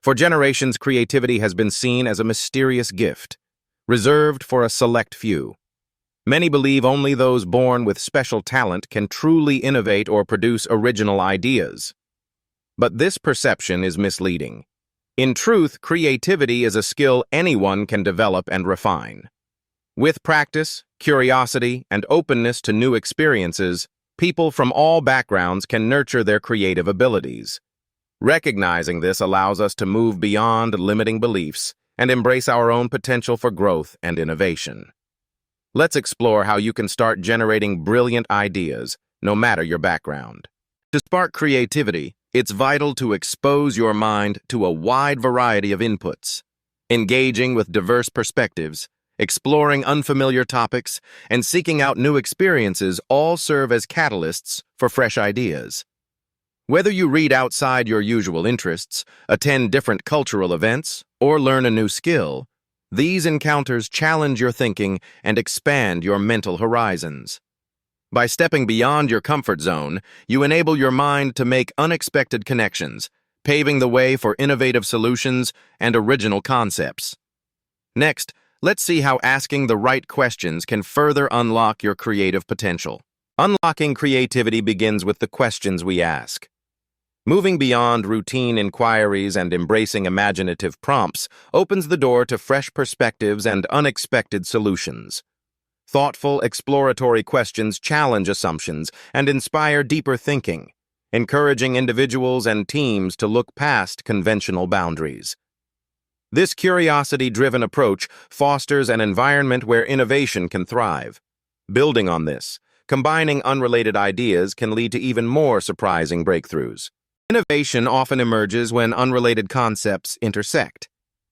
For generations, creativity has been seen as a mysterious gift, reserved for a select few. Many believe only those born with special talent can truly innovate or produce original ideas. But this perception is misleading. In truth, creativity is a skill anyone can develop and refine. With practice, curiosity, and openness to new experiences, people from all backgrounds can nurture their creative abilities. Recognizing this allows us to move beyond limiting beliefs and embrace our own potential for growth and innovation. Let's explore how you can start generating brilliant ideas, no matter your background. To spark creativity, it's vital to expose your mind to a wide variety of inputs. Engaging with diverse perspectives, exploring unfamiliar topics, and seeking out new experiences all serve as catalysts for fresh ideas. Whether you read outside your usual interests, attend different cultural events, or learn a new skill, these encounters challenge your thinking and expand your mental horizons. By stepping beyond your comfort zone, you enable your mind to make unexpected connections, paving the way for innovative solutions and original concepts. Next, let's see how asking the right questions can further unlock your creative potential. Unlocking creativity begins with the questions we ask. Moving beyond routine inquiries and embracing imaginative prompts opens the door to fresh perspectives and unexpected solutions. Thoughtful, exploratory questions challenge assumptions and inspire deeper thinking, encouraging individuals and teams to look past conventional boundaries. This curiosity-driven approach fosters an environment where innovation can thrive. Building on this, combining unrelated ideas can lead to even more surprising breakthroughs. Innovation often emerges when unrelated concepts intersect.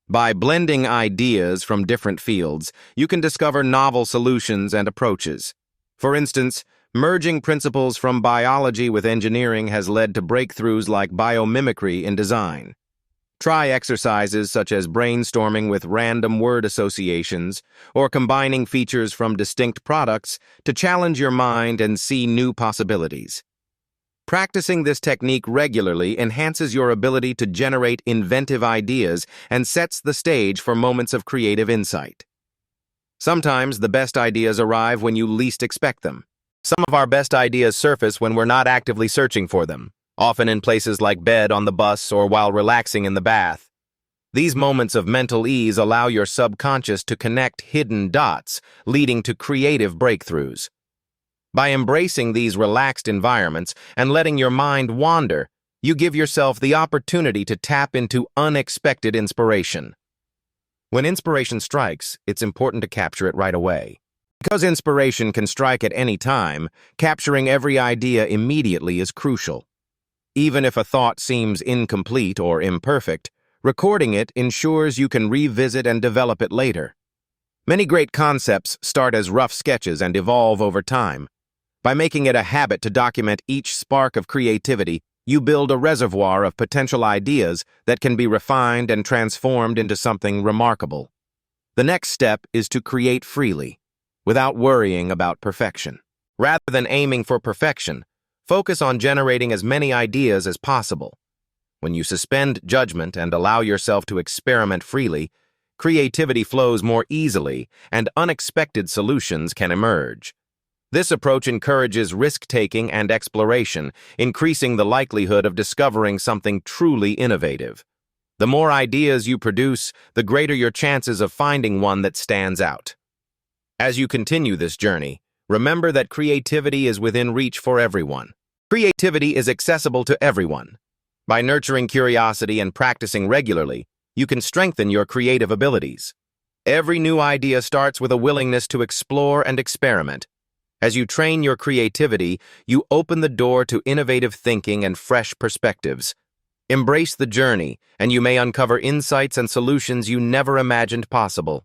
By blending ideas from different fields, you can discover novel solutions and approaches. For instance, merging principles from biology with engineering has led to breakthroughs like biomimicry in design. Try exercises such as brainstorming with random word associations or combining features from distinct products to challenge your mind and see new possibilities. Practicing this technique regularly enhances your ability to generate inventive ideas and sets the stage for moments of creative insight. Sometimes the best ideas arrive when you least expect them. Some of our best ideas surface when we're not actively searching for them, often in places like bed, on the bus, or while relaxing in the bath. These moments of mental ease allow your subconscious to connect hidden dots, leading to creative breakthroughs. By embracing these relaxed environments and letting your mind wander, you give yourself the opportunity to tap into unexpected inspiration. When inspiration strikes, it's important to capture it right away. Because inspiration can strike at any time, capturing every idea immediately is crucial. Even if a thought seems incomplete or imperfect, recording it ensures you can revisit and develop it later. Many great concepts start as rough sketches and evolve over time. By making it a habit to document each spark of creativity, you build a reservoir of potential ideas that can be refined and transformed into something remarkable. The next step is to create freely, without worrying about perfection. Rather than aiming for perfection, focus on generating as many ideas as possible. When you suspend judgment and allow yourself to experiment freely, creativity flows more easily and unexpected solutions can emerge. This approach encourages risk-taking and exploration, increasing the likelihood of discovering something truly innovative. The more ideas you produce, the greater your chances of finding one that stands out. As you continue this journey, remember that creativity is within reach for everyone. Creativity is accessible to everyone. By nurturing curiosity and practicing regularly, you can strengthen your creative abilities. Every new idea starts with a willingness to explore and experiment. As you train your creativity, you open the door to innovative thinking and fresh perspectives. Embrace the journey, and you may uncover insights and solutions you never imagined possible.